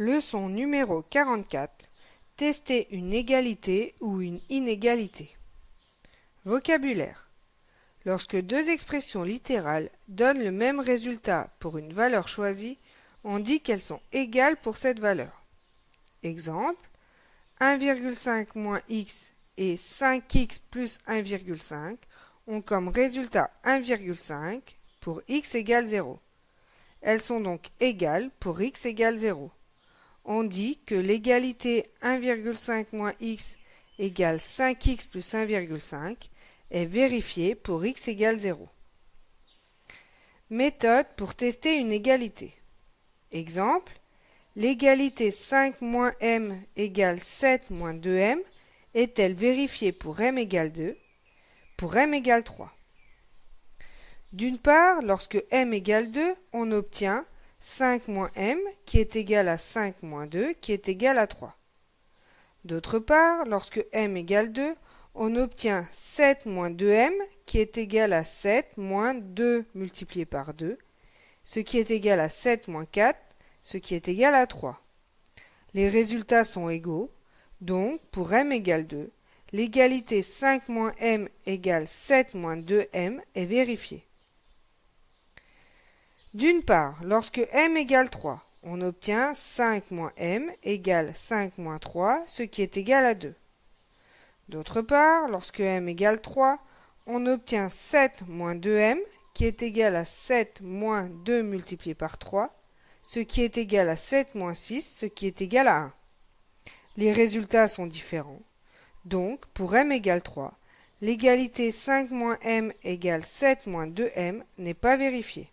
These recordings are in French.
Leçon numéro 44. Tester une égalité ou une inégalité. Vocabulaire. Lorsque deux expressions littérales donnent le même résultat pour une valeur choisie, on dit qu'elles sont égales pour cette valeur. Exemple, 1,5 moins x et 5x plus 1,5 ont comme résultat 1,5 pour x égale 0. Elles sont donc égales pour x égale 0. On dit que l'égalité 1,5 moins x égale 5x plus 1,5 est vérifiée pour x égale 0. Méthode pour tester une égalité. Exemple, l'égalité 5 moins m égale 7 moins 2m est-elle vérifiée pour m égale 2, pour m égale 3? D'une part, lorsque m égale 2, on obtient 5 moins m qui est égal à 5 moins 2 qui est égal à 3. D'autre part, lorsque m égale 2, on obtient 7 moins 2m qui est égal à 7 moins 2 multiplié par 2, ce qui est égal à 7 moins 4, ce qui est égal à 3. Les résultats sont égaux, donc pour m égale 2, l'égalité 5 moins m égale 7 moins 2m est vérifiée. D'une part, lorsque m égale 3, on obtient 5 moins m égale 5 moins 3, ce qui est égal à 2. D'autre part, lorsque m égale 3, on obtient 7 moins 2m qui est égal à 7 moins 2 multiplié par 3, ce qui est égal à 7 moins 6, ce qui est égal à 1. Les résultats sont différents. Donc, pour m égale 3, l'égalité 5 moins m égale 7 moins 2m n'est pas vérifiée.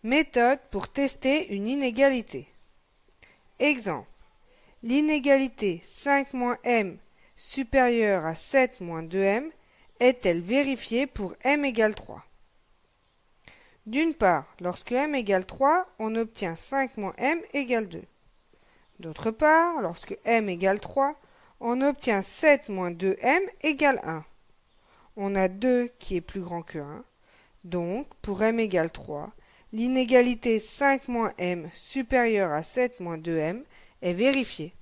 Méthode pour tester une inégalité. Exemple, l'inégalité 5 moins m supérieure à 7 moins 2m est-elle vérifiée pour m égale 3? D'une part, lorsque m égale 3, on obtient 5 moins m égale 2. D'autre part, lorsque m égale 3, on obtient 7 moins 2m égale 1. On a 2 qui est plus grand que 1. Donc, pour m égale 3, l'inégalité 5 moins m supérieure à 7 moins 2m est vérifiée.